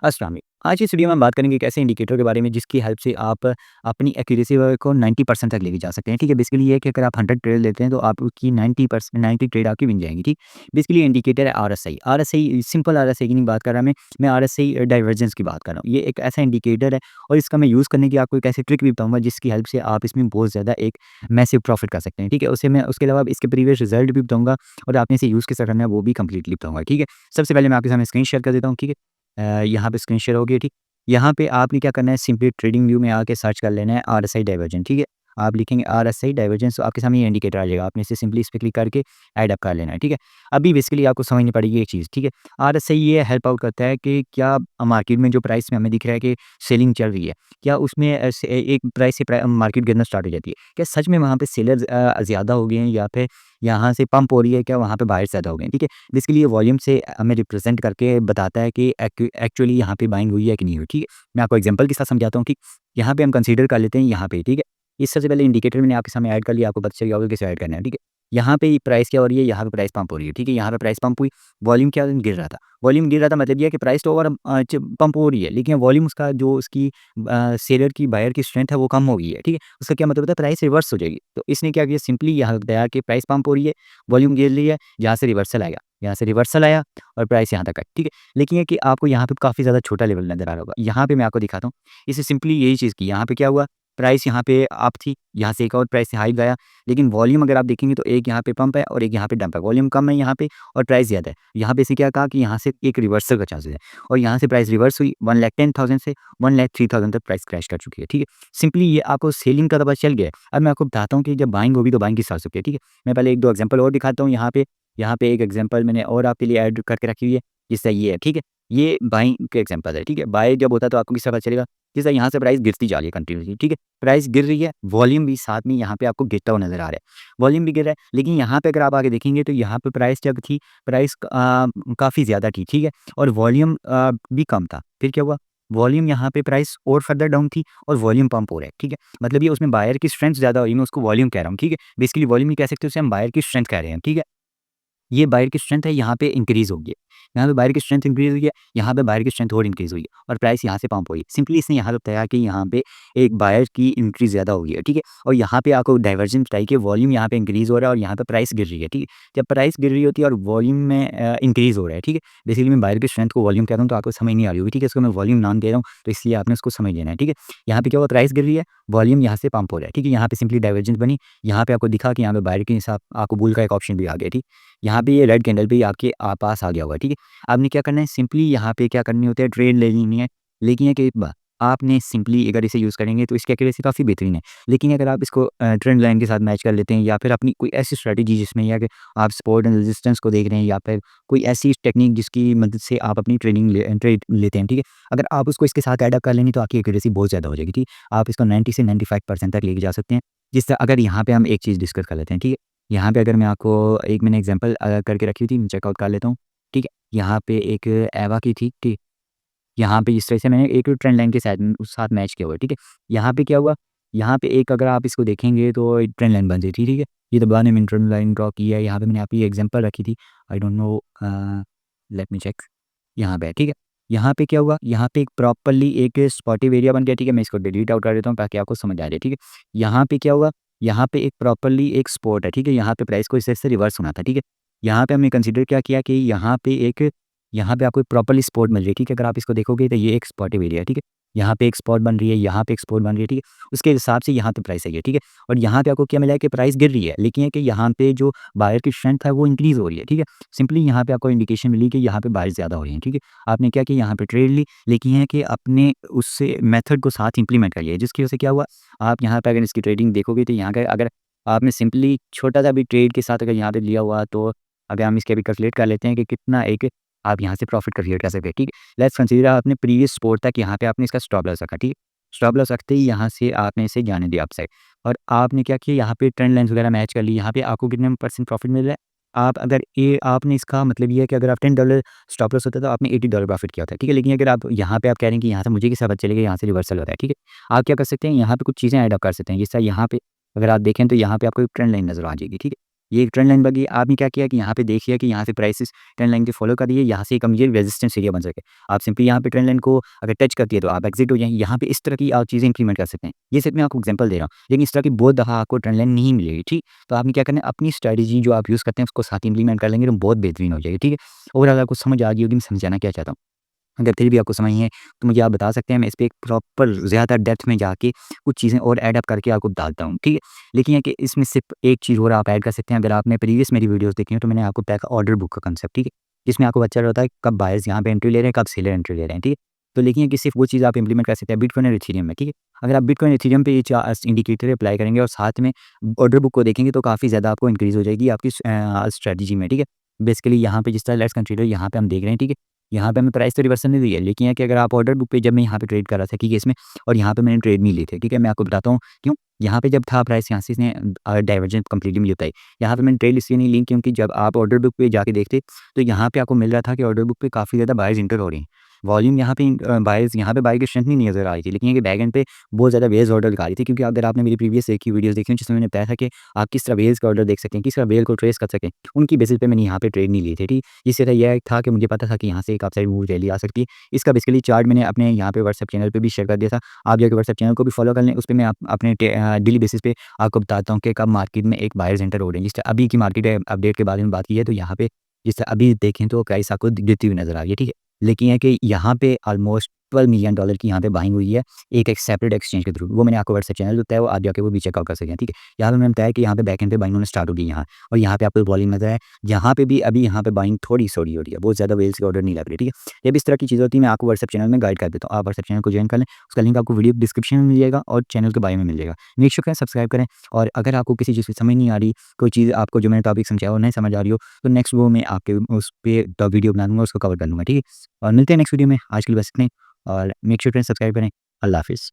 अस्सलाम वालेकुम। आज इस वीडियो में हम बात करेंगे एक ऐसे इंडिकेटर के बारे में जिसकी हेल्प से आप अपनी एक्यूरेसी को 90% तक लेके जा सकते हैं। ठीक है, बेसिकली ये है कि अगर आप 100 ट्रेड लेते हैं तो आपकी 90% ट्रेड आपकी बन जाएंगी। ठीक, बेसिकली इंडिकेटर है आरएसआई। आरएसआई सिंपल आरएसआई की नहीं बात कर रहा मैं आरएसआई डाइवर्जेंस की बात कर रहा हूँ। ये एक ऐसा इंडिकेटर है और इसका मैं यूज़ करने की आपको एक ऐसी ट्रिक भी बताऊंगा जिसकी हेल्प से आप इसमें बहुत ज़्यादा एक मैसिव प्रॉफिट कर सकते हैं। ठीक है, उससे मैं उसके अलावा इसके प्रीवियस रिजल्ट भी बताऊंगा और आपने इसे यूज़ कैसे करना है वो भी कंप्लीटली बताऊंगा। ठीक है, सबसे पहले मैं आपके सामने स्क्रीन शेयर कर देता हूँ। ठीक है, यहाँ पे स्क्रीन शेयर हो गई। ठीक, यहाँ पे आपने क्या करना है, सिंपली ट्रेडिंग व्यू में आके सर्च कर लेना है आरएसआई डाइवर्जेंस। ठीक है, आप लिखेंगे आरएसआई डाइवर्जेंस तो आपके सामने ये इंडिकेटर आ जाएगा। आपने इसे सिंपली इस पे क्लिक करके ऐड अप कर लेना है। ठीक है, अभी बेसिकली आपको समझनी पड़ेगी एक चीज़। ठीक है, आरएसआई ये हेल्प आउट करता है कि क्या मार्केट में जो प्राइस में हमें दिख रहा है कि सेलिंग चल रही है, क्या उसमें एक प्राइस से मार्केट गिरना स्टार्ट हो जाती है, क्या सच में वहाँ पे सेलर्स ज़्यादा हो गए हैं या फिर यहाँ से पंप हो रही है, क्या वहाँ पे बायर्स ज़्यादा हो गए हैं। ठीक है, बेसिकली ये वॉल्यूम से हमें रिप्रेजेंट करके बताता है कि एक्चुअली यहाँ पे बाइंग हुई है कि नहीं हुई। ठीक है, मैं आपको एग्जांपल के साथ समझाता हूँ कि यहाँ पे हम कंसीडर कर लेते हैं यहाँ पे। ठीक है, इस सबसे पहले इंडिकेटर मैंने आपके सामने ऐड कर लिया, आपको पता चल गया होगा कैसे ऐड करना है। ठीक है, यहाँ पे प्राइस क्या हो रही है, यहाँ पे प्राइस पंप हो रही है। ठीक है, यहाँ पे प्राइस पंप हुई, वॉल्यूम क्या गिर रहा था। वॉल्यूम गिर रहा था मतलब ये है कि प्राइस तो ओवर पंप हो रही है, लेकिन वॉल्यूम उसका जो उसकी सेलर की बायर की स्ट्रेंथ है वो कम हो गई है। ठीक है, उसका क्या मतलब होता है, प्राइस रिवर्स हो जाएगी। तो इसने क्या किया, सिंपली यहाँ बताया कि प्राइस पंप हो रही है, वॉल्यूम गिर रही है, यहाँ से रिवर्सल आएगा, यहाँ से रिवर्सल आया और प्राइस यहाँ तक है। ठीक है, लेकिन ये कि आपको यहाँ पे काफ़ी ज़्यादा छोटा लेवल नज़र आ रहा होगा। यहाँ पे मैं आपको दिखाता हूँ, इसे सिंपली यही चीज़ की, यहाँ पे क्या हुआ, प्राइस यहाँ पे अप थी, यहाँ से एक और प्राइस हाई गया, लेकिन वॉल्यूम अगर आप देखेंगे तो एक यहाँ पे पंप है और एक यहाँ पे डंप है। वॉल्यूम कम है यहाँ पे और प्राइस ज़्यादा है। यहाँ पे से क्या कहा कि यहाँ से एक रिवर्सल का चांसेस है और यहाँ से प्राइस रिवर्स हुई 1,10,000 से 1,03,000 तक प्राइस क्रैश कर चुकी है। ठीक है, सिंपली ये आपको सेलिंग का पता चल गया है। अब मैं आपको बताता हूँ कि जब बाइंग होगी तो बाइंग किस हिसाब से होती है। ठीक है, मैं पहले 1-2 एग्जांपल और दिखाता हूँ। यहाँ पे एक एग्जांपल मैंने और आपके लिए ऐड करके रखी हुई है, जिससे ये है। ठीक है, ये बाइंग का एग्जांपल है। ठीक है, बाय जब होता है तो आपको किस तरह चलेगा, जैसे यहाँ से प्राइस गिरती जा रही है कंटिन्यूअसली। ठीक है, प्राइस गिर रही है, वॉल्यूम भी साथ में यहाँ पे आपको गिरता हुआ नज़र आ रहा है। वॉल्यूम भी गिर रहा है, लेकिन यहाँ पे अगर आप आगे देखेंगे तो यहाँ पे प्राइस जब थी, प्राइस काफ़ी ज़्यादा थी। ठीक है, और वॉल्यूम भी कम था। फिर क्या हुआ, वॉल्यूम यहाँ पे प्राइस और फर्दर डाउन थी और वॉल्यूम पंप हो रहा है। ठीक है, मतलब ये उसमें बायर की स्ट्रेंथ ज़्यादा हुई, मैं उसको वॉल्यूम कह रहा हूँ। ठीक है, बेसिकली वॉल्यूम नहीं कह सकते, उसे हम बायर की स्ट्रेंथ कह रहे हैं। ठीक है, ये बायर की स्ट्रेंथ है, यहाँ पे इंक्रीज़ हो गई है। यहाँ पे बायर की स्ट्रेंथ इंक्रीज़ हुई है, यहाँ पे बायर की स्ट्रेंथ और इंक्रीज़ हुई है और प्राइस यहाँ से पंप हुई है। सिंपली इसने यहाँ पे बताया कि यहाँ पे एक बायर की इंक्रीज़ ज़्यादा हो गई है। ठीक है, और यहाँ पे आपको डाइवर्जेंस बताई कि वॉल्यूम यहाँ पे इंक्रीज़ हो रहा है और यहाँ पे प्राइस गिर रही है। ठीक है, जब प्राइस गिर रही होती है और वॉल्यूम में इंक्रीज़ हो रहा है। ठीक है, बेसिकली मैं बायर की स्ट्रेंथ को वॉल्यूम कह रहा हूँ तो आपको समझ नहीं आ रही होगी। ठीक है, इसको मैं वॉल्यूम नाम दे रहा हूँ तो इसलिए आपने उसको समझ लेना है। ठीक है, यहाँ पे क्या हुआ, प्राइस गिर रही है, वॉल्यूम यहाँ से पंप हो रहा है। ठीक है, यहाँ पे सिंपली डाइवर्जेंस बनी, यहाँ पे आपको दिखा कि यहाँ पे बायर के हिसाब आपको बुल का एक ऑप्शन भी आ गया। ठीक, यहाँ पे ये रेड कैंडल भी आपके पास आ गया होगा। ठीक है, आपने क्या करना है, सिंपली यहाँ पे क्या करनी होती है, ट्रेड ले लेनी है। लेकिन एक बात, आपने सिंपली अगर इसे यूज़ करेंगे तो इसकी एक्यूरेसी काफ़ी बेहतरीन है। लेकिन अगर आप इसको ट्रेंड लाइन के साथ मैच कर लेते हैं या फिर अपनी कोई ऐसी स्ट्रैटेजी जिसमें या कि आप सपोर्ट एंड रेजिस्टेंस को देख रहे हैं या फिर कोई ऐसी टेक्निक जिसकी मदद से आप अपनी ट्रेड लेते हैं। ठीक है, अगर आप उसको इसके साथ ऐड अप कर लेंगे तो आपकी एक्यूरेसी बहुत ज़्यादा हो जाएगी। ठीक है, आप इसको 90 से 95% तक लेके जा सकते हैं। जिससे अगर यहाँ पे हम एक चीज़ डिस्कस कर लेते हैं। ठीक है, यहाँ पे अगर मैं आपको एक मैंने एग्जांपल करके रखी थी, मैं चेकआउट कर लेता हूँ। ठीक है, यहाँ पे एक एवा की थी। ठीक, यहाँ पे इस तरह से मैंने एक ट्रेंड लाइन के साथ उस साथ मैच किया हुआ है। ठीक है, यहाँ पे क्या हुआ, यहाँ पे एक अगर आप इसको देखेंगे तो एक ट्रेंड लाइन बन रही थी। ठीक है, ये तो बाद में मैंने ट्रेंड लाइन ड्रॉ की है। यहाँ पे मैंने आपकी एग्जांपल रखी थी, I don't know, let me check, यहाँ पे है। ठीक है, यहाँ पे क्या हुआ, यहाँ पे एक प्रॉपर्ली एक स्पॉटिव एरिया बन गया। ठीक है, मैं इसको डिलीट आउट कर देता हूँ ताकि आपको समझ आ जाए। ठीक है, यहाँ पे क्या हुआ, यहाँ पे एक प्रॉपर्ली एक स्पॉट है। ठीक है, यहाँ पे प्राइस को इस तरह से रिवर्स होना था। ठीक है, यहाँ पे हमने कंसीडर क्या किया कि यहाँ पे आपको एक प्रॉपर्ली स्पॉट मिल रही है। ठीक है, अगर आप इसको देखोगे तो ये एक स्पॉटिव एरिया है। ठीक है, यहाँ पे एक स्पॉट बन रही है, यहाँ पे एक स्पॉट बन रही है। ठीक है, उसके हिसाब से यहाँ पे प्राइस आई है। ठीक है, और यहाँ पे आपको क्या मिला है कि प्राइस गिर रही है, लेकिन है कि यहाँ पे जो बायर की स्ट्रेंथ है वो इंक्रीज़ हो रही है। ठीक है, सिंपली यहाँ पे आपको इंडिकेशन मिली कि यहाँ पे बायर ज़्यादा हो रही है। ठीक है, आपने क्या किया, यहाँ पे ट्रेड ली, लेकिन है कि अपने उससे मेथड को साथ इंप्लीमेंट करिए, जिसकी वजह से क्या हुआ, आप यहाँ पे अगर इसकी ट्रेडिंग देखोगे तो यहाँ का अगर आपने सिंपली छोटा-सा भी ट्रेड के साथ अगर यहाँ पे लिया हुआ तो अगर हम इसके अभी कैलकुलेट कर लेते हैं कि कितना एक आप यहाँ से प्रॉफिट कैलकुलेट कर सकते हैं। ठीक है, लेट्स कंसीडर आपने प्रीवियस सपोर्ट तक यहाँ पे आपने इसका स्टॉप लॉस रखा। ठीक है, स्टॉप लॉस रखते ही यहाँ से आपने इसे जाने दिया अपसाइड और आपने क्या किया, यहाँ पे ट्रेंड लाइन्स वगैरह मैच कर ली। यहाँ पे आपको कितने % प्रॉफिट मिल रहा है, आप अगर ये आपने इसका मतलब ये है कि अगर आप $10 स्टॉप लॉस होता है तो आपने $80 प्रॉफिट किया होता है। ठीक है, लेकिन अगर आप यहाँ पे आप कह रहे हैं कि यहाँ से मुझे किस पता चलेगा, यहाँ से रिवर्सल होता है। ठीक है, आप क्या कर सकते हैं, यहाँ पे कुछ चीज़ें ऐड अप कर सकते हैं। जैसा यहाँ पे अगर आप देखें तो यहाँ पे आपको एक ट्रेंड लाइन नज़र आ जाएगी। ठीक है, ये एक ट्रेंड लाइन बन गई। आपने क्या किया कि यहाँ पे देखिए कि यहाँ से प्राइसेस ट्रेंड लाइन के फॉलो कर दिए, यहाँ से एक ये रेजिस्टेंस एरिया बन सके। आप सिंपली यहाँ पे ट्रेंड लाइन को अगर टच करती है तो आप एग्जिट हो जाएँगे। यहाँ पे इस तरह की आप चीज़ें इंप्लीमेंट कर सकते हैं। ये सिर्फ मैं आपको एग्जांपल दे रहा हूँ, लेकिन इस तरह की बहुत दफ़ा आपको ट्रेंड लाइन नहीं मिलेगी, ठीक? तो आपने क्या करना है, अपनी स्ट्रैटेजी जो आप यूज़ करते हैं उसको साथ इंप्लीमेंट कर लेंगे तो बहुत बेहतरीन हो जाएगी, ठीक है? ओवरऑल आपको समझ आ गई होगी मैं समझाना क्या चाहता हूँ। अगर फिर भी आपको समझ नहीं है तो मुझे आप बता सकते हैं, मैं इस पे एक प्रॉपर ज़्यादा डेप्थ में जाके कुछ चीज़ें और ऐड अप करके आपको बताता हूँ, ठीक है? लेकिन ये कि इसमें सिर्फ एक चीज़ और आप ऐड कर सकते हैं, अगर आपने प्रीवियस मेरी वीडियोज़ देखी हैं तो मैंने आपको बताया ऑर्डर बुक का कांसेप्ट, ठीक है? जिसमें आपको पता होता है कब बायर्स यहाँ पे एंट्री ले रहे हैं, कब सेलर एंट्री ले रहे हैं, ठीक है? तो लेकिन ये कि सिर्फ वो चीज़ आप इंप्लीमेंट कर सकते हैं बिटकॉइन और इथेरियम में, ठीक है? अगर आप बिटकॉइन, इथेरियम पे ये इंडिकेटर अप्लाई करेंगे और साथ में ऑर्डर बुक को देखेंगे तो काफ़ी ज़्यादा आपको इंक्रीज़ हो जाएगी आपकी स्ट्रैटेजी में, ठीक है? बेसिकली यहाँ पे जिस तरह लेट्स कंसीडर यहाँ पे हम देख रहे हैं, ठीक है? यहाँ पे हमें प्राइस तो रिवर्सल नहीं दी है, लेकिन ये कि अगर आप ऑर्डर बुक पे जब मैं यहाँ पे ट्रेड कर रहा था, ठीक है, इसमें और यहाँ पे मैंने ट्रेड नहीं लिए थे, ठीक है? मैं आपको बताता हूँ क्यों? यहाँ पे जब था प्राइस यहाँ से इसने डाइवर्जेंस कंप्लीटली मुझे बताई। यहाँ पे मैंने ट्रेड इसलिए नहीं ली क्योंकि जब आप ऑर्डर बुक पे जाके देखते, तो यहाँ पे आपको मिल रहा था कि ऑर्डर बुक पे काफ़ी ज़्यादा बायर्स एंटर हो रही हैं। वॉल्यूम यहाँ पे बायर्स यहाँ पे बाय की स्ट्रेंथ नहीं नज़र आ रही थी, लेकिन ये कि बैक एंड पे बहुत ज़्यादा बेयर्स ऑर्डर दिखा रही थी, क्योंकि अगर आपने मेरी प्रीवियस एक ही वीडियोज़ देखी हैं जिसमें मैंने बताया था कि आप किस तरह बेयर्स का ऑर्डर देख सकते हैं, किस तरह बेयर को ट्रेस कर सकें, उनकी बेसिस पे मैंने यहाँ पे ट्रेड नहीं ली थी, ठीक? इससे तो यह था कि मुझे पता था कि यहाँ से एक अपसाइड मूव रैली आ सकती है। इसका बेसिकली चार्ट मैंने अपने यहाँ पे व्हाट्सएप चैनल पे भी शेयर कर दिया था। आप जाके व्हाट्सएप चैनल को भी फॉलो कर लें, उसपे मैं अपने डेली बेसिस पे आपको बताता हूँ कि कब मार्केट में एक बायर्स एंटर हो रहे हैं। जिस तरह अभी की मार्केट अपडेट के बारे में बात की है तो यहाँ पे जिस तरह अभी देखें तो प्राइस आपको गिरती हुई नज़र आ रही है, ठीक है? लेकिन ये कि यहाँ पे ऑलमोस्ट $12 मिलियन की यहाँ पे बाइंग हुई है एक सेपरेट एक्सचेंज के थ्रू। वो मैंने आपको व्हाट्सएप चैनल बताया, वो आप जाके वो भी चेकआउट कर सकते हैं, ठीक है? यहाँ पे मैंने बताया कि यहाँ पे बैक एंड पे बाइंग होना स्टार्ट हो गई यहाँ, और यहाँ पे आपको वॉल्यूम नज़र है। यहाँ पे भी अभी यहाँ पे बाइंग थोड़ी-थोड़ी हो रही है, बहुत ज़्यादा वेल्स के ऑर्डर नहीं लग रहे, ठीक है? जब इस तरह की चीज़ होती है मैं आपको व्हाट्सएप चैनल में गाइड कर देता हूँ। आप व्हाट्सएप चैनल को जॉइन कर लें, उसका लिंक आपको वीडियो डिस्क्रिप्शन में मिल जाएगा और चैनल के बायो में मिल जाएगा। मेक श्योर करें सब्सक्राइब करें, और अगर आपको किसी चीज़ की समझ नहीं आ रही, कोई चीज़ आपको जो मैंने टॉपिक समझाया वो नहीं समझ आ रही हो, तो नेक्स्ट वो मैं आपके उस पे वीडियो बना दूँगा, उसको कवर कर लूँगा, ठीक है? और मिलते हैं नेक्स्ट वीडियो में, आज के लिए बस इतना ही, और मेक श्योर करें सब्सक्राइब करें। अल्लाह हाफ़िज़।